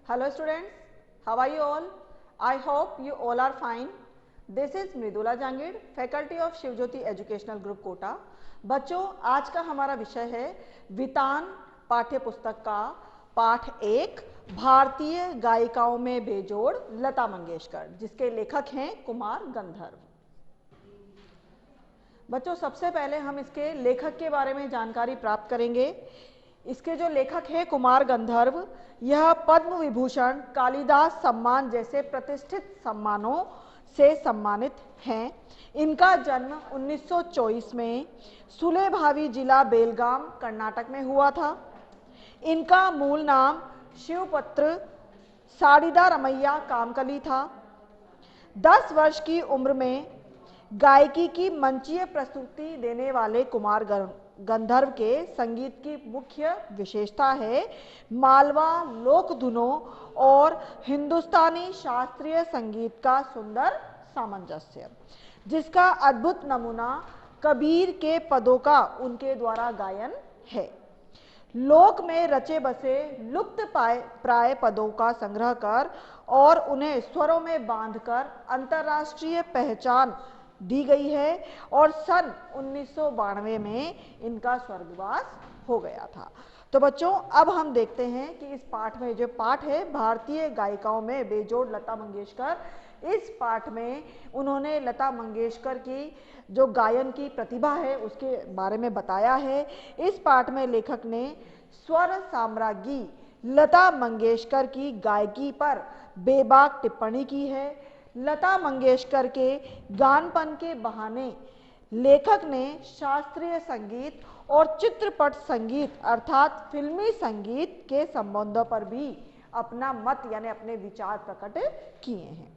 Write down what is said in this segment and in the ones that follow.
Hello students, how are you all? I hope you all are fine. This is Mridula Jangid, faculty of Shivjyoti educational group Kota. बच्चों, आज का हमारा विषय है वितान पाठ्य पुस्तक का पाठ 1 भारतीय गायिकाओं में बेजोड़ लता मंगेशकर, जिसके लेखक हैं कुमार गंधर्व। बच्चों, सबसे पहले हम इसके लेखक के बारे में जानकारी प्राप्त करेंगे। इसके जो लेखक हैं कुमार गंधर्व, यह पद्म विभूषण, कालिदास सम्मान जैसे प्रतिष्ठित सम्मानों से सम्मानित हैं। इनका जन्म 1924 में सुलेभावी जिला बेलगाम कर्नाटक में हुआ था। इनका मूल नाम शिवपत्र साड़ीदा रमैया कामकली था। 10 वर्ष की उम्र में गायकी की मंचीय प्रस्तुति देने वाले कुमार गंधर्व के संगीत की मुख्य विशेषता है मालवा लोक धुनों और हिंदुस्तानी शास्त्रीय संगीत का सुंदर सामंजस्य, जिसका अद्भुत नमूना कबीर के पदों का उनके द्वारा गायन है। लोक में रचे बसे लुप्त प्राय पदों का संग्रह कर और उन्हें स्वरों में बांधकर अंतर्राष्ट्रीय पहचान दी गई है और सन 1992 में इनका स्वर्गवास हो गया था। तो बच्चों, अब हम देखते हैं कि इस पाठ में जो पाठ है भारतीय गायिकाओं में बेजोड़ लता मंगेशकर, इस पाठ में उन्होंने लता मंगेशकर की जो गायन की प्रतिभा है उसके बारे में बताया है। इस पाठ में लेखक ने स्वर साम्राज्ञी लता मंगेशकर की गायकी पर बेबाक टिप्पणी की है। लता मंगेशकर के गानपन के बहाने लेखक ने शास्त्रीय संगीत और चित्रपट संगीत अर्थात फिल्मी संगीत के संबंधों पर भी अपना मत यानी अपने विचार प्रकट किए हैं।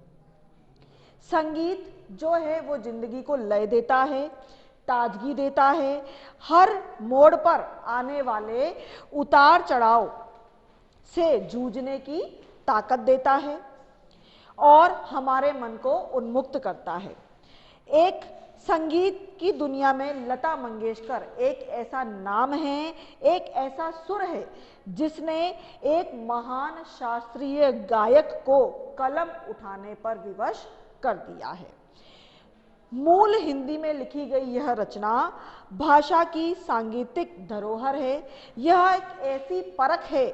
संगीत जो है वो जिंदगी को लय देता है, ताजगी देता है, हर मोड़ पर आने वाले उतार चढ़ाव से जूझने की ताकत देता है और हमारे मन को उन्मुक्त करता है। एक संगीत की दुनिया में लता मंगेशकर एक ऐसा नाम है, एक ऐसा सुर है जिसने एक महान शास्त्रीय गायक को कलम उठाने पर विवश कर दिया है। मूल हिंदी में लिखी गई यह रचना भाषा की सांगीतिक धरोहर है। यह एक ऐसी परख है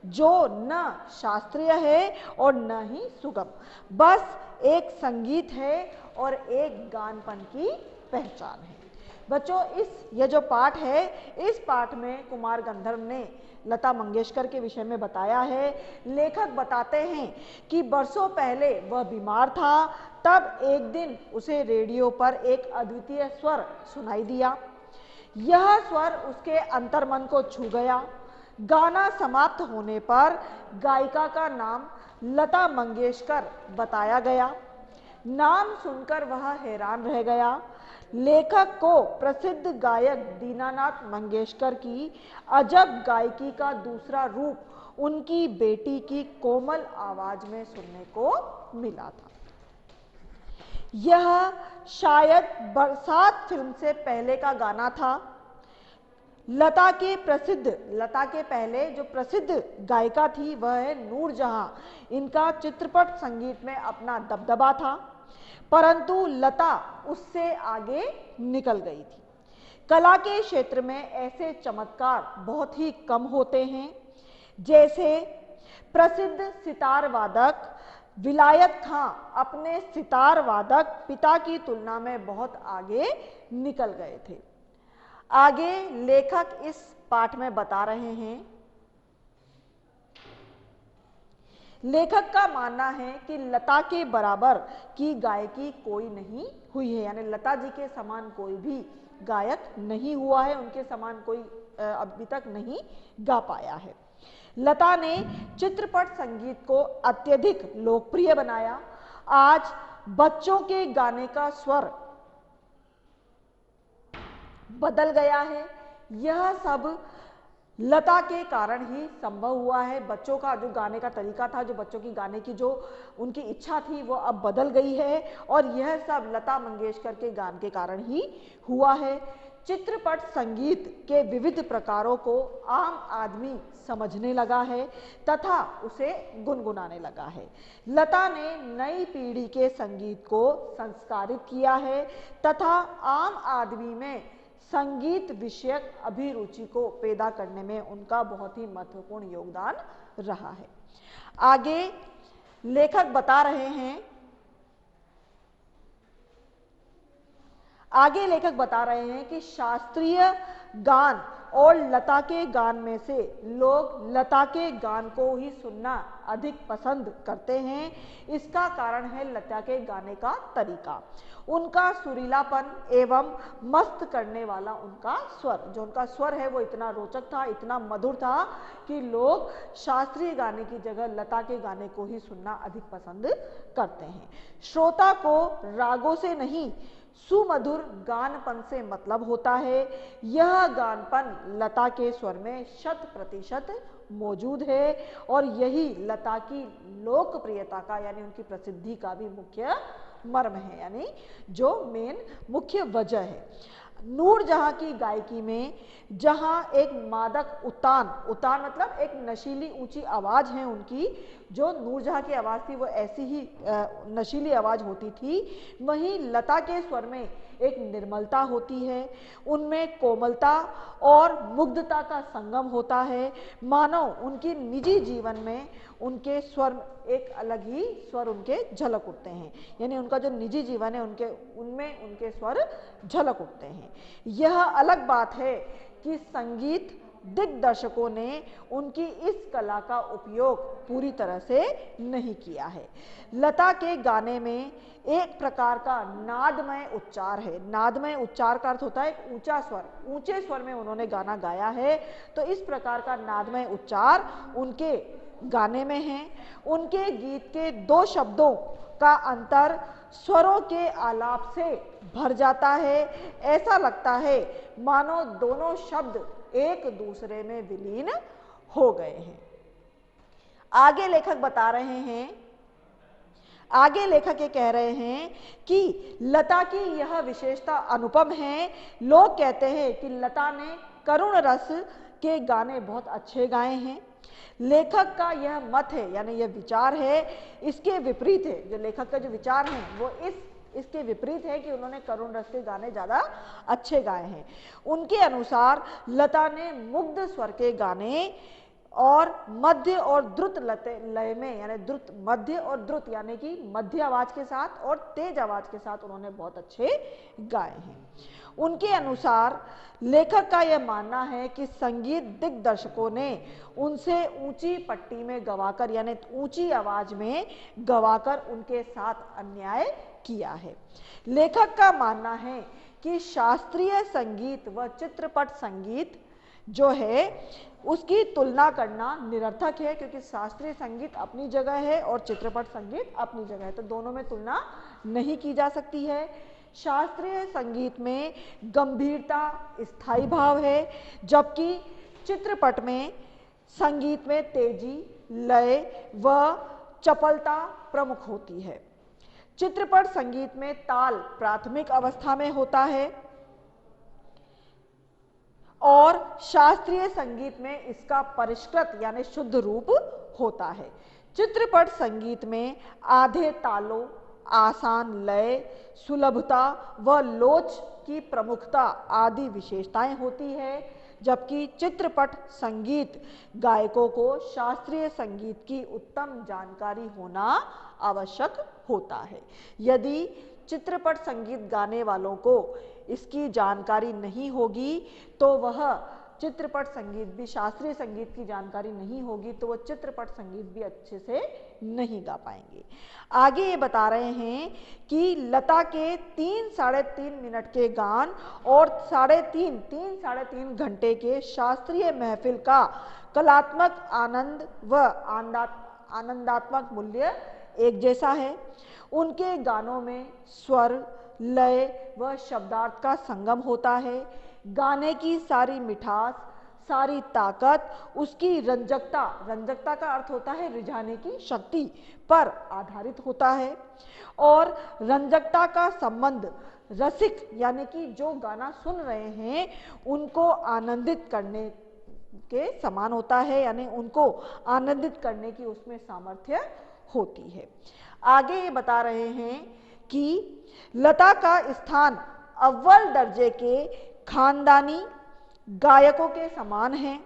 जो न शास्त्रीय है और न ही सुगम, बस एक संगीत है और एक गानपन की पहचान है। बच्चों, यह जो पाठ है, इस पाठ में कुमार गंधर्व ने लता मंगेशकर के विषय में बताया है। लेखक बताते हैं कि बरसों पहले वह बीमार था, तब एक दिन उसे रेडियो पर एक अद्वितीय स्वर सुनाई दिया। यह स्वर उसके अंतर्मन को छू गया। गाना समाप्त होने पर गायिका का नाम लता मंगेशकर बताया गया। नाम सुनकर वह हैरान रह गया। लेखक को प्रसिद्ध गायक दीनानाथ मंगेशकर की अजब गायकी का दूसरा रूप उनकी बेटी की कोमल आवाज में सुनने को मिला था। यह शायद बरसात फिल्म से पहले का गाना था। लता के पहले जो प्रसिद्ध गायिका थी वह है नूरजहां। इनका चित्रपट संगीत में अपना दबदबा था, परंतु लता उससे आगे निकल गई थी। कला के क्षेत्र में ऐसे चमत्कार बहुत ही कम होते हैं। जैसे प्रसिद्ध सितार वादक विलायत खां अपने सितार वादक पिता की तुलना में बहुत आगे निकल गए थे। आगे लेखक इस पाठ में बता रहे हैं। लेखक का मानना है कि लता के बराबर की गायकी कोई नहीं हुई है, यानी लता जी के समान कोई भी गायक नहीं हुआ है, उनके समान कोई अभी तक नहीं गा पाया है। लता ने चित्रपट संगीत को अत्यधिक लोकप्रिय बनाया। आज बच्चों के गाने का स्वर बदल गया है। यह सब लता के कारण ही संभव हुआ है। बच्चों का जो गाने का तरीका था, जो बच्चों की गाने की जो उनकी इच्छा थी, वो अब बदल गई है और यह सब लता मंगेशकर के गान के कारण ही हुआ है। चित्रपट संगीत के विविध प्रकारों को आम आदमी समझने लगा है तथा उसे गुनगुनाने लगा है। लता ने नई पीढ़ी के संगीत को संस्कारित किया है तथा आम आदमी में संगीत विषयक अभिरुचि को पैदा करने में उनका बहुत ही महत्वपूर्ण योगदान रहा है। आगे लेखक बता रहे हैं कि शास्त्रीय गान और लता के गान में से लोग लता के गान को ही सुनना अधिक पसंद करते हैं। इसका कारण है लता के गाने का तरीका, उनका सुरीलापन एवं मस्त करने वाला उनका स्वर। जो उनका स्वर है वो इतना रोचक था, इतना मधुर था कि लोग शास्त्रीय गाने की जगह लता के गाने को ही सुनना अधिक पसंद करते हैं। श्रोता को रागों से नहीं सुमधुर गानपन से मतलब होता है। यह गानपन लता के स्वर में 100% मौजूद है और यही लता की लोकप्रियता का यानी उनकी प्रसिद्धि का भी मुख्य मर्म है, यानी जो मेन मुख्य वजह है। नूरजहां की गायकी में जहां एक मादक उतान मतलब एक नशीली ऊंची आवाज है उनकी, जो नूरजहां की आवाज थी वो ऐसी ही नशीली आवाज होती थी, वहीं लता के स्वर में एक निर्मलता होती है, उनमें कोमलता और मुग्धता का संगम होता है। मानो उनकी निजी जीवन में उनके स्वर एक अलग ही स्वर उनके झलक उठते हैं, यानी उनका जो निजी जीवन है उनमें उनके स्वर झलक उठते हैं। यह अलग बात है कि संगीत दिग्दर्शकों ने उनकी इस कला का उपयोग पूरी तरह से नहीं किया है। लता के गाने में एक प्रकार का नादमय उच्चार है। नादमय उच्चार का अर्थ होता है एक ऊंचा स्वर, ऊंचे स्वर में उन्होंने गाना गाया है, तो इस प्रकार का नादमय उच्चार उनके गाने में है। उनके गीत के 2 शब्दों का अंतर स्वरों के आलाप से भर जाता है। ऐसा लगता है मानो दोनों शब्द एक दूसरे में विलीन हो गए हैं। आगे लेखक ये कह रहे हैं कि लता की यह विशेषता अनुपम है। लोग कहते हैं कि लता ने करुण रस के गाने बहुत अच्छे गाए हैं। लेखक का यह मत है, यानी यह विचार है, इसके विपरीत है। जो लेखक का जो विचार है वो इसके विपरीत है कि उन्होंने करुण रस के गाने ज्यादा अच्छे गाए हैं। उनके अनुसार लता ने मुग्ध स्वर के गाने और मध्य और द्रुत लय में, यानी द्रुत मध्य और द्रुत यानी कि मध्य आवाज के साथ और तेज आवाज के साथ उन्होंने बहुत अच्छे गाए हैं। उनके अनुसार लेखक का यह मानना है कि संगीत दिग्दर्शकों ने उनसे ऊंची पट्टी में गवाकर यानी ऊंची आवाज में गवाकर उनके साथ अन्याय किया है। लेखक का मानना है कि शास्त्रीय संगीत व चित्रपट संगीत जो है उसकी तुलना करना निरर्थक है, क्योंकि शास्त्रीय संगीत अपनी जगह है और चित्रपट संगीत अपनी जगह है, तो दोनों में तुलना नहीं की जा सकती है। शास्त्रीय संगीत में गंभीरता, स्थायी भाव है, जबकि चित्रपट में संगीत में तेजी, लय व चपलता प्रमुख होती है। चित्रपट संगीत में ताल प्राथमिक अवस्था में होता है और शास्त्रीय संगीत में इसका परिष्कृत यानी शुद्ध रूप होता है। चित्रपट संगीत में आधे तालों, आसान लय, सुलभता व लोच की प्रमुखता आदि विशेषताएं होती है, जबकि चित्रपट संगीत गायकों को शास्त्रीय संगीत की उत्तम जानकारी होना आवश्यक होता है। यदि चित्रपट संगीत गाने वालों को इसकी जानकारी नहीं होगी तो वह चित्रपट संगीत भी, शास्त्रीय संगीत की जानकारी नहीं होगी तो वह चित्रपट संगीत भी अच्छे से नहीं गा पाएंगे। आगे ये बता रहे हैं कि लता के 3-3.5 मिनट के गान और 3.5 घंटे के शास्त्रीय महफिल का कलात्मक आनंद व आनंदात्मक मूल्य एक जैसा है। उनके गानों में स्वर, लय व शब्दार्थ का संगम होता है। गाने की सारी मिठास, सारी ताकत उसकी रंजकता का अर्थ होता है रिझाने की शक्ति पर आधारित होता है और रंजकता का संबंध रसिक यानी कि जो गाना सुन रहे हैं उनको आनंदित करने के समान होता है, यानी उनको आनंदित करने की उसमें सामर्थ्य होती है। आगे ये बता रहे हैं कि लता का स्थान अव्वल दर्जे के खानदानी गायकों के समान है।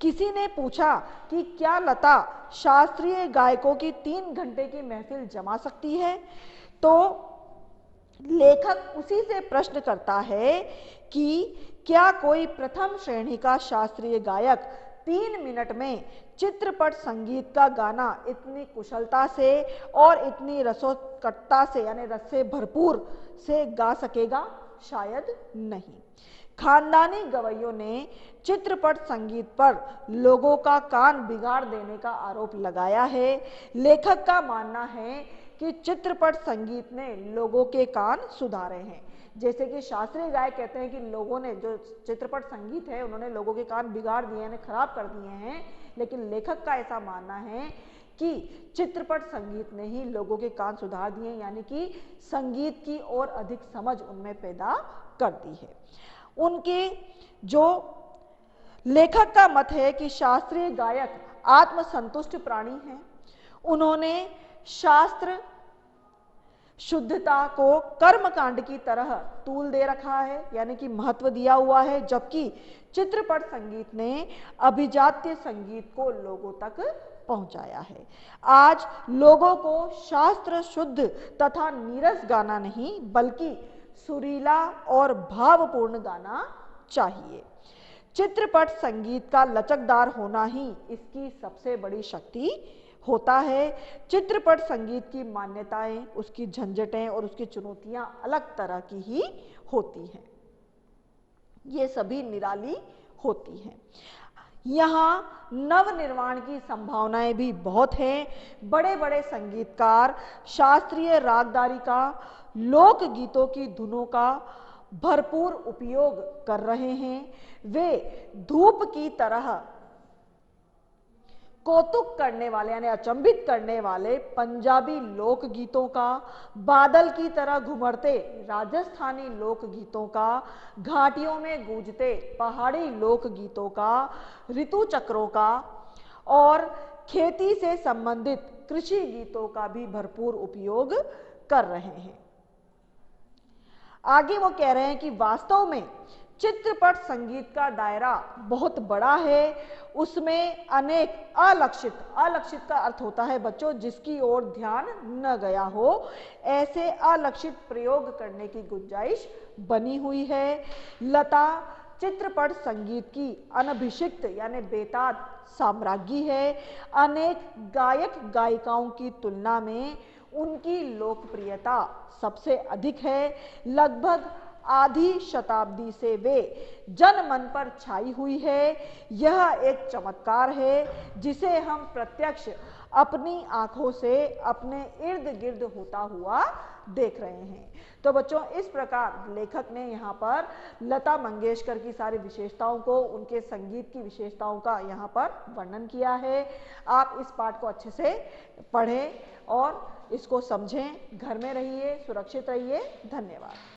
किसी ने पूछा कि क्या लता शास्त्रीय गायकों की 3 घंटे की महफिल जमा सकती है, तो लेखक उसी से प्रश्न करता है कि क्या कोई प्रथम श्रेणी का शास्त्रीय गायक 3 मिनट में चित्रपट संगीत का गाना इतनी कुशलता से और इतनी रसोत्कटता से यानी रस से भरपूर से गा सकेगा? शायद नहीं। खानदानी गवैयों ने चित्रपट संगीत पर लोगों का कान बिगाड़ देने का आरोप लगाया है। लेखक का मानना है कि चित्रपट संगीत ने लोगों के कान सुधारे हैं। जैसे कि शास्त्रीय गायक कहते हैं कि लोगों ने जो चित्रपट संगीत है उन्होंने लोगों के कान बिगाड़ दिए हैं, खराब कर दिए हैं, लेकिन लेखक का ऐसा मानना है कि चित्रपट संगीत ने ही लोगों के कान सुधार दिए, यानी कि संगीत की और अधिक समझ उनमें पैदा कर दी है। उनके जो लेखक का मत है कि शास्त्रीय गायक आत्मसंतुष्ट प्राणी हैं। उन्होंने शास्त्र शुद्धता को कर्मकांड की तरह तूल दे रखा है, यानी कि महत्व दिया हुआ है, जबकि चित्रपट संगीत ने अभिजात्य संगीत को लोगों तक पहुंचाया है। आज लोगों को शास्त्र शुद्ध तथा नीरस गाना नहीं बल्कि सुरीला और भावपूर्ण गाना चाहिए। चित्रपट संगीत का लचकदार होना ही इसकी सबसे बड़ी शक्ति होता है। चित्रपट संगीत की मान्यताएं, उसकी झंझटें और उसकी चुनौतियां अलग तरह की ही होती हैं, ये सभी निराली होती हैं। यहाँ नवनिर्माण की संभावनाएं भी बहुत हैं। बड़े बड़े संगीतकार शास्त्रीय रागदारी का, लोक गीतों की धुनों का भरपूर उपयोग कर रहे हैं। वे धूप की तरह कौतुक करने वाले यानी अचंभित करने वाले पंजाबी लोक गीतों का, बादल की तरह घुमरते राजस्थानी लोक गीतों का, घाटियों में गूंजते पहाड़ी लोक गीतों का, ऋतु चक्रों का और खेती से संबंधित कृषि गीतों का भी भरपूर उपयोग कर रहे हैं। आगे वो कह रहे हैं कि वास्तव में चित्रपट संगीत का दायरा बहुत बड़ा है। उसमें अनेक अलक्षित का अर्थ होता है बच्चों जिसकी ओर ध्यान न गया हो, ऐसे अलक्षित प्रयोग करने की गुंजाइश बनी हुई है। लता चित्रपट संगीत की अनभिषिक्त यानी बेताज साम्राज्ञी है। अनेक गायक गायिकाओं की तुलना में उनकी लोकप्रियता सबसे अधिक है। लगभग आधी शताब्दी से वे जनमन पर छाई हुई है। यह एक चमत्कार है जिसे हम प्रत्यक्ष अपनी आंखों से अपने इर्द गिर्द होता हुआ देख रहे हैं। तो बच्चों इस प्रकार लेखक ने यहाँ पर लता मंगेशकर की सारी विशेषताओं को, उनके संगीत की विशेषताओं का यहाँ पर वर्णन किया है। आप इस पाठ को अच्छे से पढ़ें और इसको समझें। घर में रहिए, सुरक्षित रहिए। धन्यवाद।